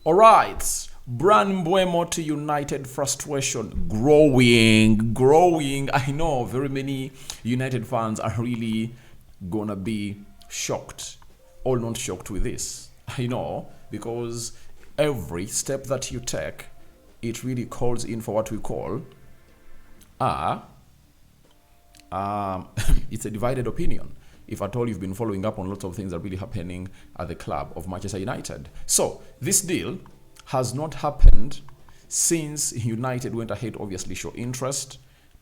All right. Bryan Mbeumo to United, frustration growing. I know very many United fans are really gonna be shocked or not shocked with this. I know, because every step that you take, it really calls in for what we call it's a divided opinion. If at all you've been following up on lots of things that are really happening at the club of Manchester United. So this deal has not happened since United went ahead, obviously show interest,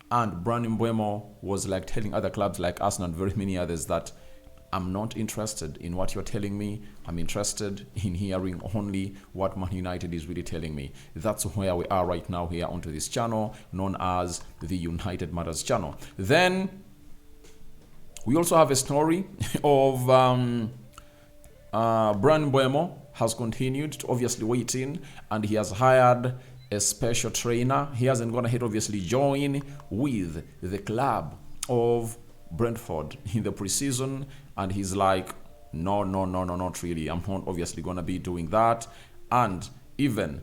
and Bryan Mbeumo was like telling other clubs like Arsenal and very many others that I'm not interested in what you're telling me. I'm interested in hearing only what Man United is really telling me. That's where we are right now here onto this channel known as the United Matters channel. Then we also have a story of Bryan Mbeumo has continued to obviously wait in, and he has hired a special trainer. He hasn't gone ahead obviously join with the club of Brentford in the preseason, and he's like, no, not really. I'm not obviously gonna be doing that. And even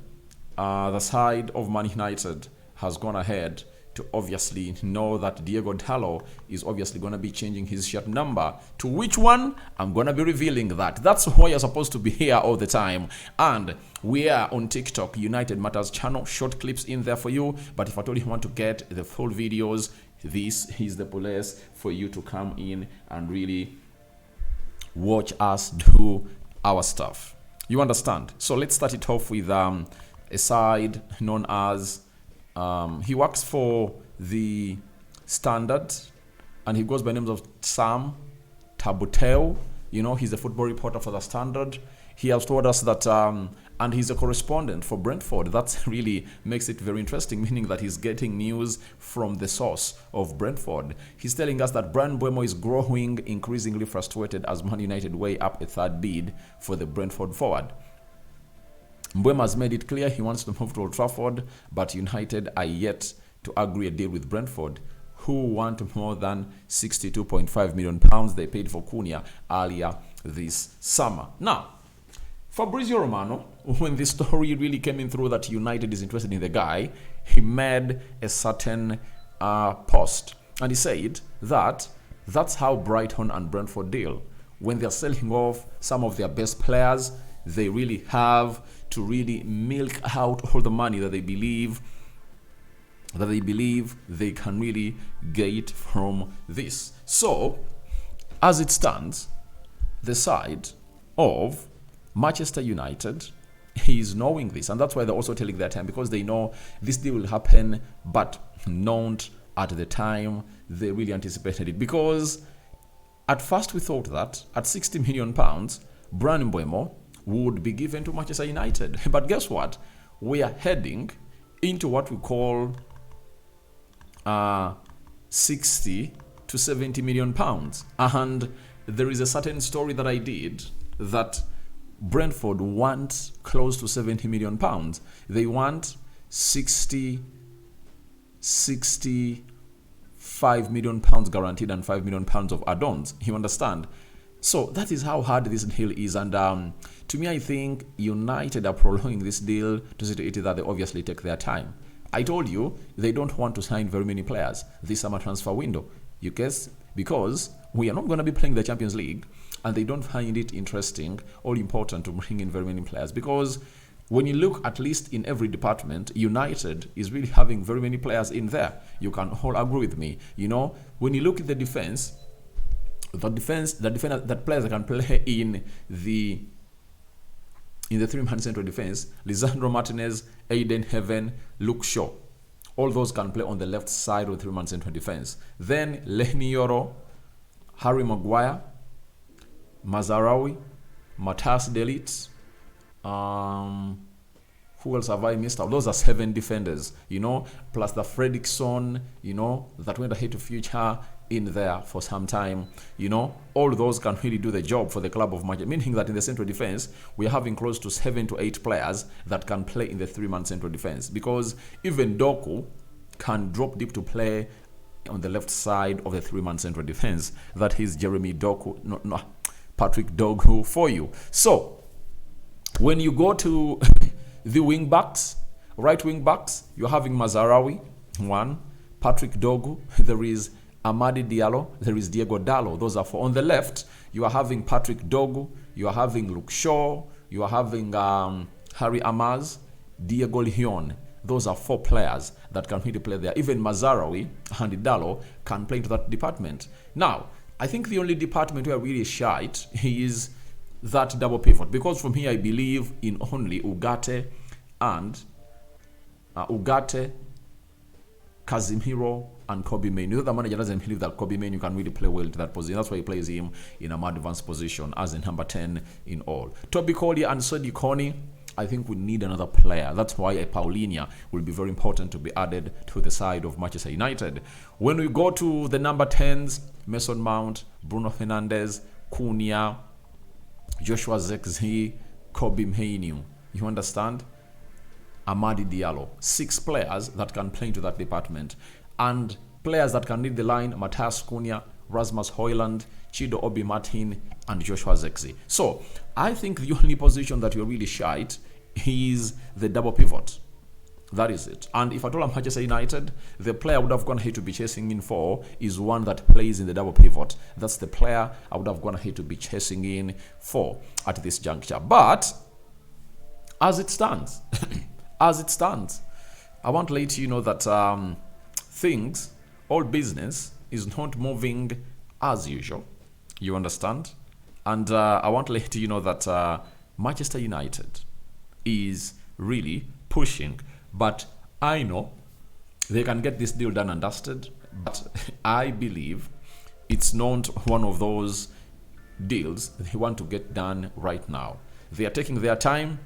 the side of Man United has gone ahead to obviously know that Diogo Dalot is obviously going to be changing his shirt number. To which one? I'm going to be revealing that. That's why you're supposed to be here all the time. And we are on TikTok, United Matters channel, short clips in there for you. But if at all you want to get the full videos, this is the place for you to come in and really watch us do our stuff. You understand? So let's start it off with a side known as he works for the Standard, and he goes by names of Sam Tabuteo. You know, he's a football reporter for the Standard. He has told us that, and he's a correspondent for Brentford. That really makes it very interesting, meaning that he's getting news from the source of Brentford. He's telling us that Bryan Mbeumo is growing increasingly frustrated as Man United weigh up a third bid for the Brentford forward. Mbeumo has made it clear he wants to move to Old Trafford, but United are yet to agree a deal with Brentford, who want more than £62.5 million they paid for Cunha earlier this summer. Now, Fabrizio Romano, when this story really came in through that United is interested in the guy, he made a certain post, and he said that that's how Brighton and Brentford deal. When they're selling off some of their best players, they really have to really milk out all the money that they believe they can really get from this. So, as it stands, the side of Manchester United is knowing this, and that's why they're also telling their time, because they know this deal will happen, but not at the time they really anticipated it. Because at first we thought that at £60 million, Bryan Mbeumo would be given to Manchester United. But guess what? We are heading into what we call 60 to 70 million pounds. And there is a certain story that I did that Brentford wants close to 70 million pounds. They want 65 million pounds guaranteed and 5 million pounds of add-ons. You understand? So that is how hard this deal is, and to me, I think United are prolonging this deal to see to it that they obviously take their time. I told you they don't want to sign very many players this summer transfer window. You guess? Because we are not going to be playing the Champions League, and they don't find it interesting or important to bring in very many players. Because when you look at least in every department, United is really having very many players in there. You can all agree with me. You know, when you look at the defense, that players that can play in the three-man central defense, Lisandro Martinez, Aiden Heaven, Luke Shaw, all those can play on the left side of the three-man central defense. Then Leny Yoro, Harry Maguire, Mazarawi, Matthias De Ligt, who else have I missed out? Those are 7 defenders, you know, plus the Fredrickson, you know, that went ahead to future in there for some time. You know, all those can really do the job for the club of Manchester, meaning that in the central defense, we are having close to 7 to 8 players that can play in the 3-man central defense, because even Doku can drop deep to play on the left side of the 3-man central defense. That is Jeremy Doku, no, Patrick Dogu for you. So when you go to The wing backs, right wing backs, you're having Mazarawi, one, Patrick Dogu, there is Amadi Diallo, there is Diogo Dalot. Those are four. On the left, you are having Patrick Dogu, you are having Luke Shaw, you are having Harry Amaz, Diego Leon. Those are four players that can really play there. Even Mazarawi and Dalot can play into that department. Now, I think the only department where really shite is that double pivot, because from here I believe in only Ugarte and Casemiro and Kobe Mainoo. The manager doesn't believe that Kobe Mainoo can really play well to that position. That's why he plays him in a more advanced position as a number 10 in all. Toby Collier and Sodi Kone, I think we need another player. That's why a Paulinho will be very important to be added to the side of Manchester United. When we go to the number 10s, Mason Mount, Bruno Fernandes, Cunha, Joshua Zirkzee, Kobe Mainoo. You understand? Amadi Diallo. 6 players that can play into that department. And players that can lead the line, Matthias Cunha, Rasmus Højlund, Chido Obi Martin, and Joshua Zirkzee. So, I think the only position that you're really shite is the double pivot. That is it. And if I told Manchester United, the player I would have gone ahead to be chasing in for is one that plays in the double pivot. That's the player I would have gone ahead to be chasing in for at this juncture. But, as it stands, I want to let you know that all business is not moving as usual. You understand? And I want to let you know that Manchester United is really pushing. But I know they can get this deal done and dusted. But I believe it's not one of those deals they want to get done right now. They are taking their time.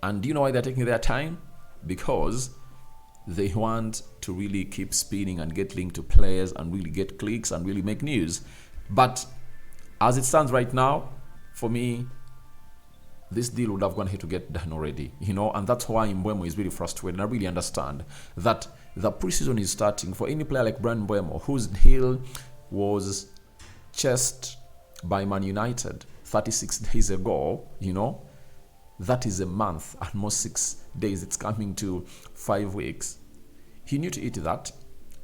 And do you know why they're taking their time? Because they want to really keep spinning and get linked to players and really get clicks and really make news. But as it stands right now, for me, this deal would have gone ahead to get done already, and that's why Mbeumo is really frustrated. And I really understand that the preseason is starting for any player like Bryan Mbeumo, whose deal was chased by Man United 36 days ago, that is a month, almost 6 days. It's coming to 5 weeks. He knew to eat that.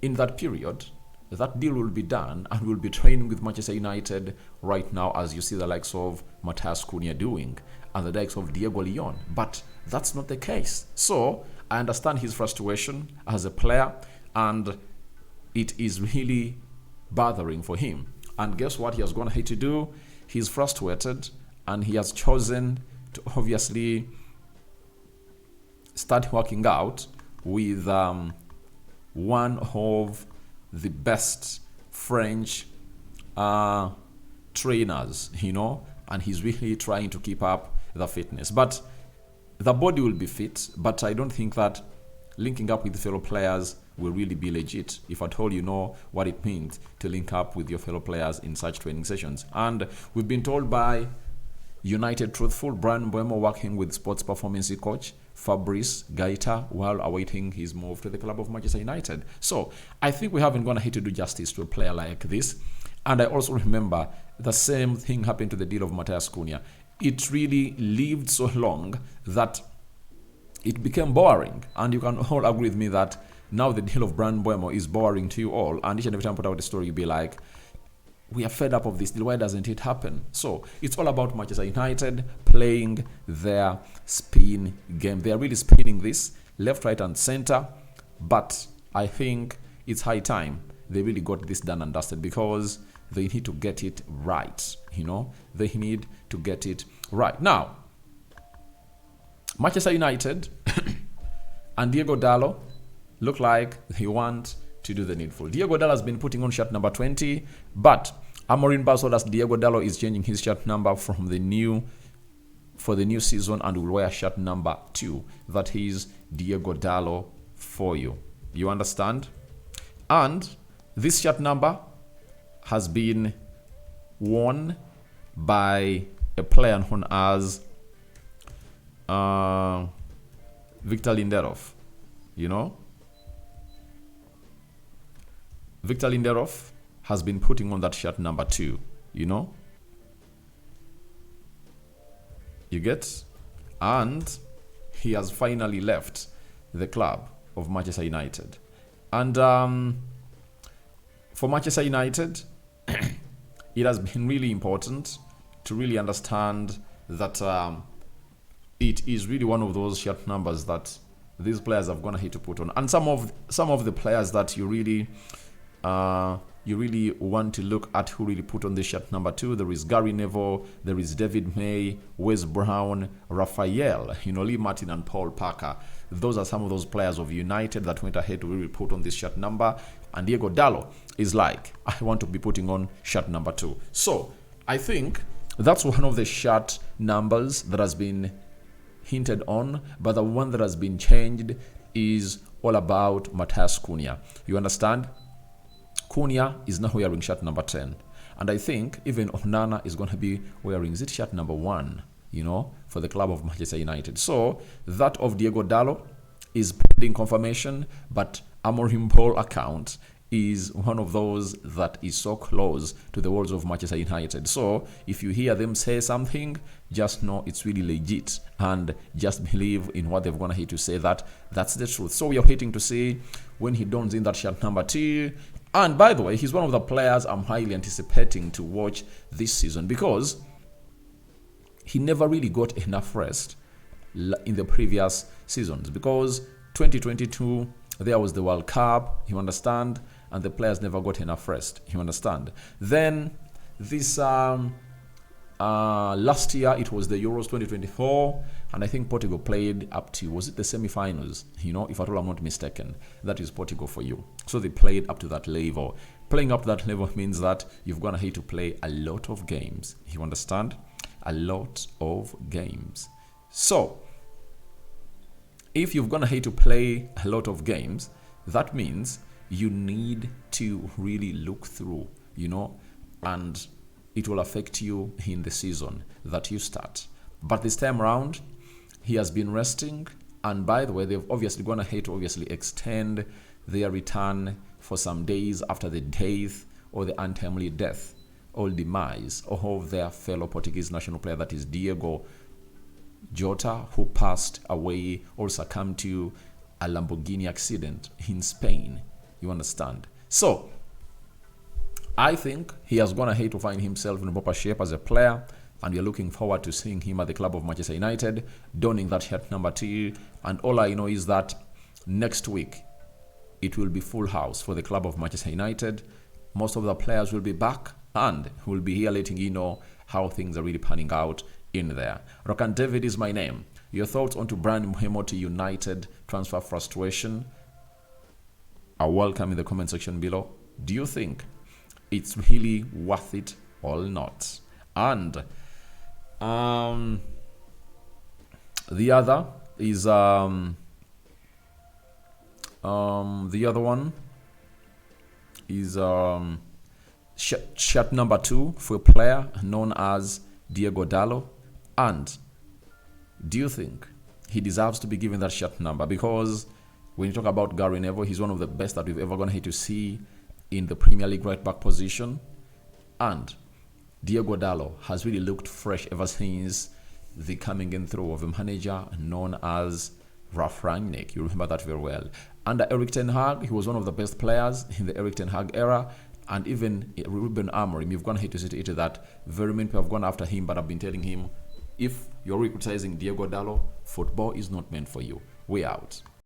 In that period, that deal will be done and will be training with Manchester United right now, as you see the likes of Matthias Cunha doing and the likes of Diego Leon. But that's not the case. So I understand his frustration as a player, and it is really bothering for him. And guess what he has gone ahead to do? He's frustrated and he has chosen to obviously start working out with one of the best French trainers, and he's really trying to keep up the fitness. But the body will be fit, but I don't think that linking up with fellow players will really be legit, if at all you know what it means to link up with your fellow players in such training sessions. And we've been told by United Truthful, Bryan Mbeumo working with sports performance coach Fabrice Gaita while awaiting his move to the club of Manchester United. So I think we haven't gone ahead to do justice to a player like this. And I also remember the same thing happened to the deal of Matthias Cunha. It really lived so long that it became boring. And you can all agree with me that now the deal of Bryan Mbeumo is boring to you all. And each and every time I put out a story, you'll be like, we are fed up of this deal. Why doesn't it happen? So it's all about Manchester United playing their spin game. They are really spinning this left, right, and center. But I think it's high time they really got this done and dusted, because they need to get it right. They need to get it right. Now, Manchester United and Diogo Dalot look like they want to do the needful. Diogo Dalot has been putting on shirt number 20, but Amorim Basolas Diogo Dalot is changing his shirt number for the new season and will wear shirt number 2. That is Diogo Dalot for you. You understand? And this shirt number has been worn by a player known as Victor Lindelof. Victor Lindelof has been putting on that shirt number 2, You get? And he has finally left the club of Manchester United. And for Manchester United, it has been really important to really understand that it is really one of those shirt numbers that these players have gone ahead to put on. And some of the players that you really want to look at who really put on this shirt number 2. There is Gary Neville, there is David May, Wes Brown, Raphael, Lee Martin, and Paul Parker. Those are some of those players of United that went ahead to really put on this shirt number. And Diogo Dalot is like, I want to be putting on shirt number 2. So I think that's one of the shirt numbers that has been hinted on, but the one that has been changed is all about Matthias Cunha. You understand? Cunha is now wearing shirt number 10. And I think even Onana is going to be wearing shirt number 1, for the club of Manchester United. So that of Diogo Dalot is pending confirmation, but Amorim Ball account is one of those that is so close to the walls of Manchester United. So if you hear them say something, just know it's really legit and just believe in what they've gone ahead to say, that that's the truth. So we are waiting to see when he dons in that shirt number 2. And by the way, he's one of the players I'm highly anticipating to watch this season, because he never really got enough rest in the previous seasons, because 2022 there was the World Cup, you understand, and the players never got enough rest, you understand. Then this last year it was the Euros 2024, and I think Portugal played up to, was it the semi-finals, if at all I'm not mistaken. That is Portugal for you. So they played up to that level. Playing up to that level means that you've gonna have to play a lot of games, you understand, a lot of games. So if you've gonna have to play a lot of games, that means you need to really look through, and it will affect you in the season that you start. But this time around, he has been resting, and by the way, they've obviously gone ahead to extend their return for some days after the death or the untimely death or demise of their fellow Portuguese national player, that is Diogo Jota, who passed away or succumbed to a Lamborghini accident in Spain. You understand? So I think he has gone ahead to find himself in a proper shape as a player, and we're looking forward to seeing him at the club of Manchester United, donning that shirt number 2. And all I know is that next week it will be full house for the club of Manchester United. Most of the players will be back, and we'll be here letting you know how things are really panning out in there. Rokan David is my name. Your thoughts on to Bryan Mbeumo to United transfer frustration are welcome in the comment section below. Do you think it's really worth it or not? And the other is the other one is shirt number 2 for a player known as Diogo Dalot. And do you think he deserves to be given that shirt number? Because when you talk about Gary Neville, he's one of the best that we've ever gone ahead to see in the Premier League right back position. And Diogo Dalot has really looked fresh ever since the coming in through of a manager known as Ralf Rangnick. You remember that very well. Under Erik ten Hag, he was one of the best players in the Erik ten Hag era. And even Ruben Amorim, you've gone ahead to see it that very many people have gone after him, but I've been telling him, if you're criticizing Diogo Dalot, football is not meant for you. Way out.